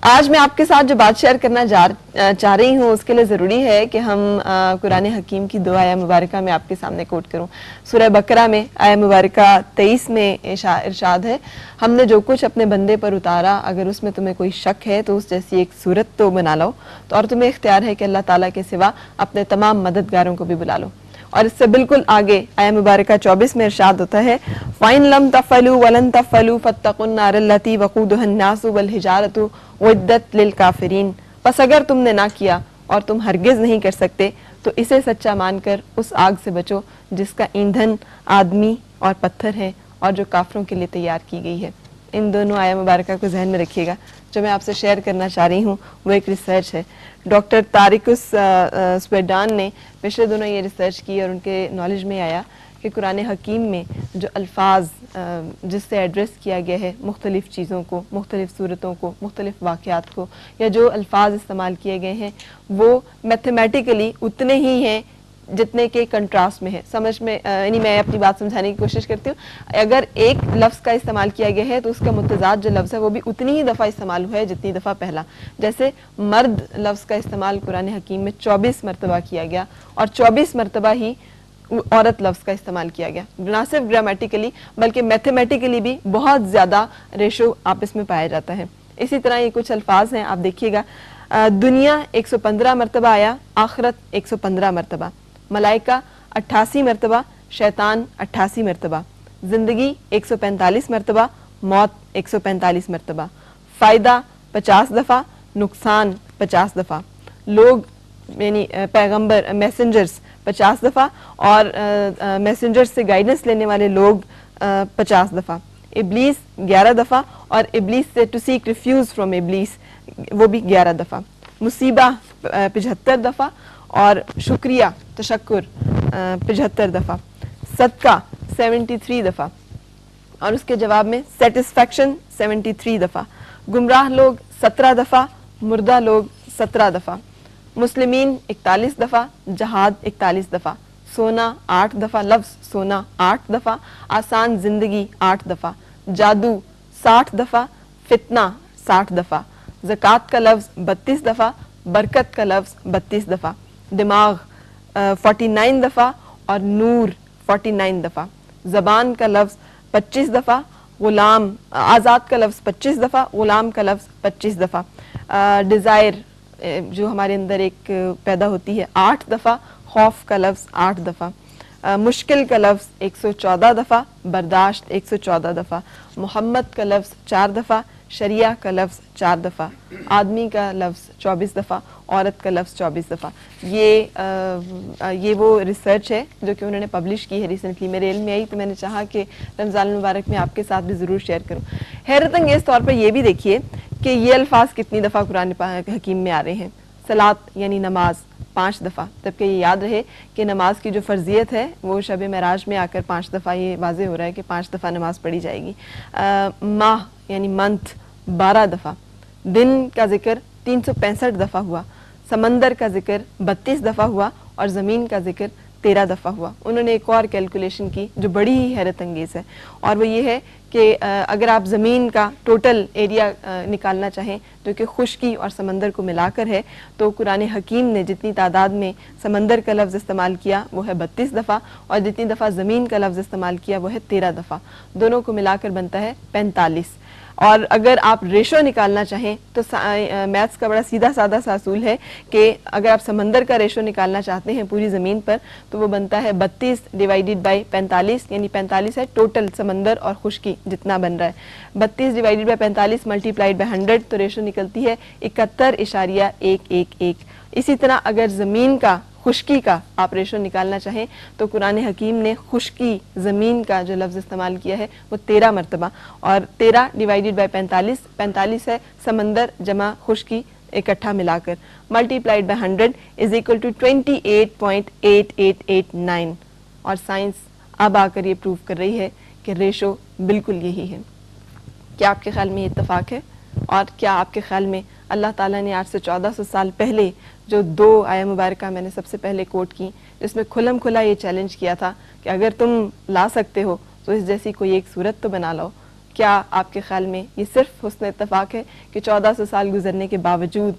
آج میں آپ کے ساتھ جو بات شیئر کرنا چاہ رہی ہوں اس کے لیے ضروری ہے کہ ہم قرآن حکیم کی دو آیہ مبارکہ میں آپ کے سامنے کوٹ کروں. سورہ بقرہ میں آیہ مبارکہ 23 میں ارشاد ہے، ہم نے جو کچھ اپنے بندے پر اتارا اگر اس میں تمہیں کوئی شک ہے تو اس جیسی ایک صورت تو بنا لو، تو اور تمہیں اختیار ہے کہ اللہ تعالیٰ کے سوا اپنے تمام مددگاروں کو بھی بلا لو. اور اس سے بالکل آگے آیہ مبارکہ 24 میں ارشاد ہوتا ہے وَإِن لَمْ تَفْعَلُوا وَلَن تَفْعَلُوا فَاتَّقُوا النَّارَ الَّتِي وَقُودُهَا النَّاسُ وَالْحِجَارَةُ اُعِدَّتْ لِلْكَافِرِينَ. پس اگر تم نے نہ کیا اور تم ہرگز نہیں کر سکتے تو اسے سچا مان کر اس آگ سے بچو جس کا ایندھن آدمی اور پتھر ہے اور جو کافروں کے لیے تیار کی گئی ہے. ان دونوں آیہ مبارکہ کو ذہن میں رکھیے گا. جو میں آپ سے شیئر کرنا چاہ رہی ہوں وہ ایک ریسرچ ہے. ڈاکٹر طارق سویڈان نے پچھلے دنوں یہ ریسرچ کی اور ان کے نالج میں آیا کہ قرآن حکیم میں جو الفاظ جس سے ایڈریس کیا گیا ہے مختلف چیزوں کو، مختلف صورتوں کو، مختلف واقعات کو، یا جو الفاظ استعمال کیے گئے ہیں وہ میتھمیٹیکلی اتنے ہی ہیں جتنے کے کنٹراسٹ میں ہے. سمجھ میں یعنی میں اپنی بات سمجھانے کی کوشش کرتی ہوں. اگر ایک لفظ کا استعمال کیا گیا ہے تو اس کا متضاد جو لفظ ہے وہ بھی اتنی ہی دفعہ استعمال ہوا ہے جتنی دفعہ پہلا. جیسے مرد لفظ کا استعمال قرآن حکیم میں 24 مرتبہ کیا گیا اور 24 مرتبہ ہی عورت لفظ کا استعمال کیا گیا. نہ صرف گرامیٹیکلی بلکہ میتھمیٹیکلی بھی بہت زیادہ ریشو آپس میں پایا جاتا ہے. اسی طرح یہ کچھ الفاظ ہیں، آپ دیکھیے گا. دنیا 115 مرتبہ آیا، آخرت 115 مرتبہ، ملائکہ 88 مرتبہ، شیطان 88 مرتبہ، زندگی 145 مرتبہ، موت 145 مرتبہ، فائدہ 50 دفعہ، نقصان 50 دفعہ، لوگ یعنی پیغمبر میسنجرز 50 دفعہ اور میسنجر سے گائیڈنس لینے والے لوگ 50 دفعہ، ابلیس 11 دفعہ اور ابلیس سے ٹو سیک ریفیوز فرام ابلیس وہ بھی 11 دفعہ، مصیبہ 75 دفعہ اور شکریہ تشکر 75 دفعہ، صدقہ 73 دفعہ اور اس کے جواب میں سیٹسفیکشن 73 دفعہ، گمراہ لوگ 17 دفعہ، مردہ لوگ 17 دفعہ، مسلمین 41 دفعہ، جہاد 41 دفعہ، سونا 8 دفعہ، لفظ سونا 8 دفعہ، آسان زندگی 8 دفعہ، جادو 60 دفعہ، فتنہ 60 دفعہ، زکوٰۃ کا لفظ 32 دفعہ، برکت کا لفظ 32 دفعہ، دماغ 49 دفعہ اور نور 49 دفعہ، زبان کا لفظ 25 دفعہ، غلام آزاد کا لفظ 25 دفعہ، غلام کا لفظ 25 دفعہ، ڈیزائر جو ہمارے اندر ایک پیدا ہوتی ہے 8 دفعہ، خوف کا لفظ 8 دفعہ، مشکل کا لفظ 114 دفعہ، برداشت 114 دفعہ، محمد کا لفظ 4 دفعہ، شریعہ کا لفظ 4 دفعہ، آدمی کا لفظ 24 دفعہ، عورت کا لفظ 24 دفعہ. یہ وہ ریسرچ ہے جو کہ انہوں نے پبلش کی ہے ریسنٹلی. میرے علم میں آئی تو میں نے چاہا کہ رمضان المبارک میں آپ کے ساتھ بھی ضرور شیئر کروں. حیرت انگیز طور پر یہ بھی دیکھیے کہ یہ الفاظ کتنی دفعہ قرآن حکیم میں آ رہے ہیں. صلاۃ یعنی نماز 5 دفعہ، جبکہ یہ یاد رہے کہ نماز کی جو فرضیت ہے وہ شب معراج میں آ کر 5 دفعہ یہ واضح ہو رہا ہے کہ 5 دفعہ نماز پڑھی جائے گی. ماہ یعنی منتھ 12 دفعہ، دن کا ذکر 365 دفعہ ہوا، سمندر کا ذکر 32 دفعہ ہوا اور زمین کا ذکر 13 دفعہ ہوا. انہوں نے ایک اور کیلکولیشن کی جو بڑی ہی حیرت انگیز ہے، اور وہ یہ ہے کہ اگر آپ زمین کا ٹوٹل ایریا نکالنا چاہیں جو کہ خشکی اور سمندر کو ملا کر ہے، تو قرآن حکیم نے جتنی تعداد میں سمندر کا لفظ استعمال کیا وہ ہے 32 دفعہ اور جتنی دفعہ زمین کا لفظ استعمال کیا وہ ہے 13 دفعہ. دونوں کو ملا کر بنتا ہے 45. اور اگر آپ ریشو نکالنا چاہیں تو میتھس کا بڑا سیدھا سادہ سا اصول ہے کہ اگر آپ سمندر کا ریشو نکالنا چاہتے ہیں پوری زمین پر تو وہ بنتا ہے 32 ڈیوائیڈڈ بائی 45، یعنی 45 ہے ٹوٹل سمندر اور خشکی جتنا بن رہا ہے. 32 ڈیوائیڈڈ بائی 45 ملٹی پلائڈ بائی 100 تو ریشو نکلتی ہے 71.111. اسی طرح اگر زمین کا خشکی کا آپ ریشو نکالنا چاہیں تو قرآن حکیم نے خشکی زمین کا جو لفظ استعمال کیا ہے وہ 13 مرتبہ، اور 13 ڈیوائیڈڈ بائی 45 ہے سمندر جمع خشکی اکٹھا ملا کر، multiplied by 100 is equal to 28.8889. اور سائنس اب آ کر یہ پروف کر رہی ہے کہ ریشو بالکل یہی ہے. کیا آپ کے خیال میں یہ اتفاق ہے؟ اور کیا آپ کے خیال میں اللہ تعالیٰ نے آج سے 1400 سال پہلے جو 2 آیہ مبارکہ میں نے سب سے پہلے کوٹ کی جس میں کھلم کھلا یہ چیلنج کیا تھا کہ اگر تم لا سکتے ہو تو اس جیسی کوئی ایک صورت تو بنا لاؤ، کیا آپ کے خیال میں یہ صرف حسن اتفاق ہے کہ 1400 سال گزرنے کے باوجود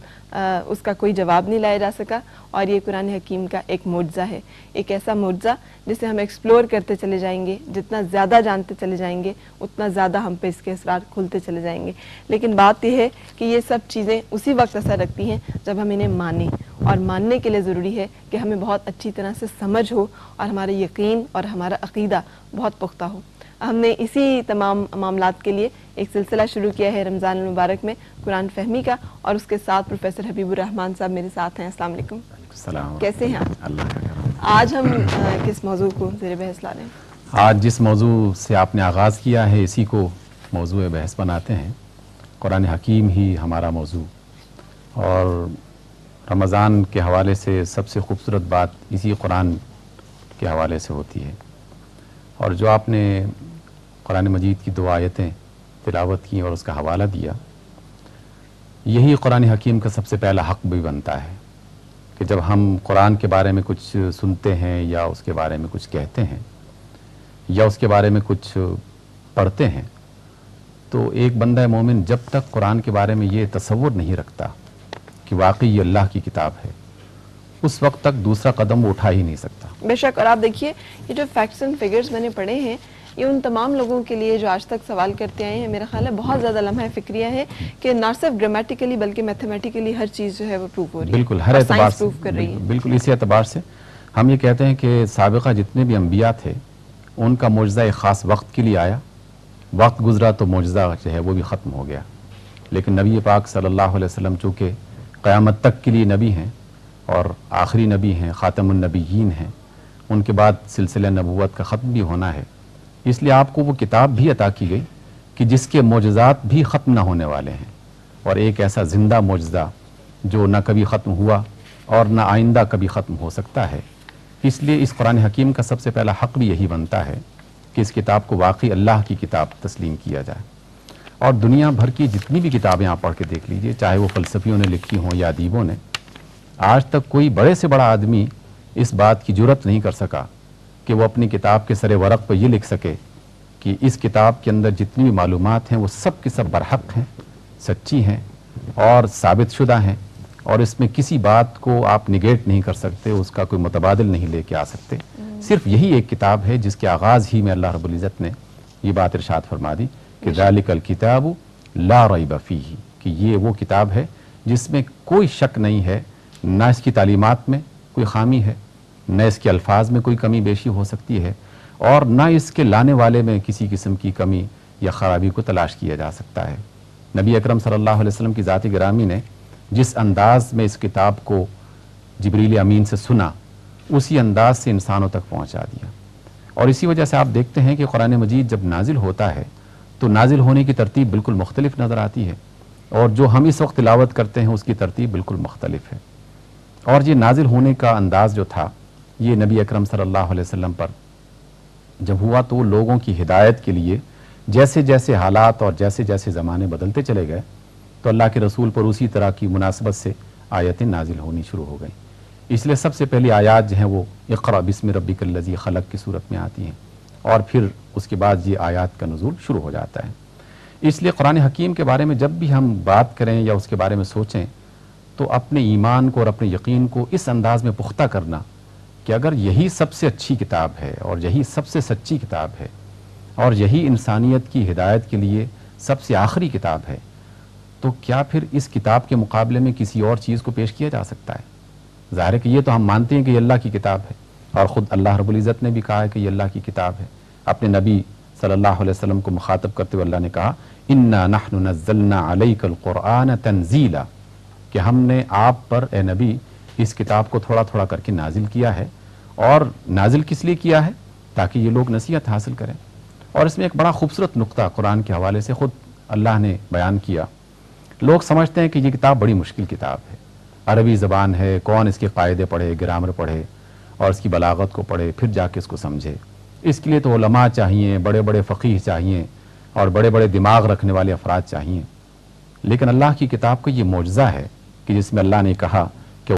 اس کا کوئی جواب نہیں لایا جا سکا، اور یہ قرآن حکیم کا ایک معجزہ ہے، ایک ایسا معجزہ جسے ہم ایکسپلور کرتے چلے جائیں گے، جتنا زیادہ جانتے چلے جائیں گے اتنا زیادہ ہم پہ اس کے اسرار کھلتے چلے جائیں گے؟ لیکن بات یہ ہے کہ یہ سب چیزیں اسی وقت اثر رکھتی ہیں جب ہم انہیں مانیں، اور ماننے کے لیے ضروری ہے کہ ہمیں بہت اچھی طرح سے سمجھ ہو اور ہمارا یقین اور ہمارا عقیدہ بہت پختہ ہو۔ ہم نے اسی تمام معاملات کے لیے ایک سلسلہ شروع کیا ہے رمضان المبارک میں قرآن فہمی کا، اور اس کے ساتھ پروفیسر حبیب الرحمان صاحب میرے ساتھ ہیں۔ السلام علیکم۔ السلام، کیسے ہیں آپ؟ اللہ کا کرم۔ آج ہم کس موضوع کو زیر بحث لا رہے ہیں؟ آج جس موضوع سے آپ نے آغاز کیا ہے اسی کو موضوع بحث بناتے ہیں۔ قرآن حکیم ہی ہمارا موضوع، اور رمضان کے حوالے سے سب سے خوبصورت بات اسی قرآن کے حوالے سے ہوتی ہے، اور جو آپ نے قرآن مجید کی 2 آیتیں تلاوت کی اور اس کا حوالہ دیا، یہی قرآن حکیم کا سب سے پہلا حق بھی بنتا ہے کہ جب ہم قرآن کے بارے میں کچھ سنتے ہیں یا اس کے بارے میں کچھ کہتے ہیں یا اس کے بارے میں کچھ پڑھتے ہیں، تو ایک بندہ مومن جب تک قرآن کے بارے میں یہ تصور نہیں رکھتا کہ واقعی یہ اللہ کی کتاب ہے، اس وقت تک دوسرا قدم وہ اٹھا ہی نہیں سکتا۔ بے شک، اور آپ دیکھیے یہ جو فیکٹس اینڈ فگرز میں نے پڑھے ہیں، یہ ان تمام لوگوں کے لیے جو آج تک سوال کرتے آئے ہیں، میرا خیال ہے بہت زیادہ لمحہ فکریہ ہے کہ نہ صرف گرامیٹیکلی بلکہ میتھمیٹیکلی ہر چیز جو ہے وہ پروف ہو رہی ہے، بالکل ہر اعتبار سے پروف کر رہی ہے۔ بالکل اسی اعتبار سے ہم یہ کہتے ہیں کہ سابقہ جتنے بھی انبیاء تھے ان کا معجزہ ایک خاص وقت کے لیے آیا، وقت گزرا تو معجزہ جو ہے وہ بھی ختم ہو گیا، لیکن نبی پاک صلی اللہ علیہ وسلم چونکہ قیامت تک کے لیے نبی ہیں اور آخری نبی ہیں، خاتم النبیین ہیں، ان کے بعد سلسلہ نبوت کا ختم بھی ہونا ہے، اس لیے آپ کو وہ کتاب بھی عطا کی گئی کہ جس کے معجزات بھی ختم نہ ہونے والے ہیں، اور ایک ایسا زندہ معجزہ جو نہ کبھی ختم ہوا اور نہ آئندہ کبھی ختم ہو سکتا ہے۔ اس لیے اس قرآن حکیم کا سب سے پہلا حق بھی یہی بنتا ہے کہ اس کتاب کو واقعی اللہ کی کتاب تسلیم کیا جائے۔ اور دنیا بھر کی جتنی بھی کتابیں آپ پڑھ کے دیکھ لیجئے، چاہے وہ فلسفیوں نے لکھی ہوں یا ادیبوں نے، آج تک کوئی بڑے سے بڑا آدمی اس بات کی جرات نہیں کر سکا کہ وہ اپنی کتاب کے سر ورق پر یہ لکھ سکے کہ اس کتاب کے اندر جتنی بھی معلومات ہیں وہ سب کے سب برحق ہیں، سچی ہیں اور ثابت شدہ ہیں، اور اس میں کسی بات کو آپ نگیٹ نہیں کر سکتے، اس کا کوئی متبادل نہیں لے کے آ سکتے۔ صرف یہی ایک کتاب ہے جس کے آغاز ہی میں اللہ رب العزت نے یہ بات ارشاد فرما دی کہ ذالک الکتاب لا ریب فیہ، کہ یہ وہ کتاب ہے جس میں کوئی شک نہیں ہے، نہ اس کی تعلیمات میں کوئی خامی ہے، نہ اس کے الفاظ میں کوئی کمی بیشی ہو سکتی ہے، اور نہ اس کے لانے والے میں کسی قسم کی کمی یا خرابی کو تلاش کیا جا سکتا ہے۔ نبی اکرم صلی اللہ علیہ وسلم کی ذات گرامی نے جس انداز میں اس کتاب کو جبریل امین سے سنا، اسی انداز سے انسانوں تک پہنچا دیا، اور اسی وجہ سے آپ دیکھتے ہیں کہ قرآن مجید جب نازل ہوتا ہے تو نازل ہونے کی ترتیب بالکل مختلف نظر آتی ہے، اور جو ہم اس وقت تلاوت کرتے ہیں اس کی ترتیب بالکل مختلف ہے۔ اور یہ نازل ہونے کا انداز جو تھا یہ نبی اکرم صلی اللہ علیہ وسلم پر جب ہوا تو وہ لوگوں کی ہدایت کے لیے جیسے جیسے حالات اور جیسے جیسے زمانے بدلتے چلے گئے تو اللہ کے رسول پر اسی طرح کی مناسبت سے آیتیں نازل ہونی شروع ہو گئیں۔ اس لیے سب سے پہلی آیات جو ہیں وہ اقرأ بسم ربک الذی خلق کی صورت میں آتی ہیں، اور پھر اس کے بعد یہ آیات کا نزول شروع ہو جاتا ہے۔ اس لیے قرآن حکیم کے بارے میں جب بھی ہم بات کریں یا اس کے بارے میں سوچیں تو اپنے ایمان کو اور اپنے یقین کو اس انداز میں پختہ کرنا کہ اگر یہی سب سے اچھی کتاب ہے اور یہی سب سے سچی کتاب ہے اور یہی انسانیت کی ہدایت کے لیے سب سے آخری کتاب ہے، تو کیا پھر اس کتاب کے مقابلے میں کسی اور چیز کو پیش کیا جا سکتا ہے؟ ظاہر ہے کہ یہ تو ہم مانتے ہیں کہ یہ اللہ کی کتاب ہے، اور خود اللہ رب العزت نے بھی کہا ہے کہ یہ اللہ کی کتاب ہے۔ اپنے نبی صلی اللہ علیہ وسلم کو مخاطب کرتے ہوئے اللہ نے کہا انا نحن نزلنا علیک القرآن تنزیلا، کہ ہم نے آپ پر اے نبی اس کتاب کو تھوڑا تھوڑا کر کے نازل کیا ہے، اور نازل کس لیے کیا ہے؟ تاکہ یہ لوگ نصیحت حاصل کریں۔ اور اس میں ایک بڑا خوبصورت نقطہ قرآن کے حوالے سے خود اللہ نے بیان کیا۔ لوگ سمجھتے ہیں کہ یہ کتاب بڑی مشکل کتاب ہے، عربی زبان ہے، کون اس کے قاعدے پڑھے، گرامر پڑھے اور اس کی بلاغت کو پڑھے پھر جا کے اس کو سمجھے، اس کے لیے تو علماء چاہیے، بڑے بڑے فقیہ چاہیے اور بڑے بڑے دماغ رکھنے والے افراد چاہیے۔ لیکن اللہ کی کتاب کا یہ معجزہ ہے کہ جس میں اللہ نے کہا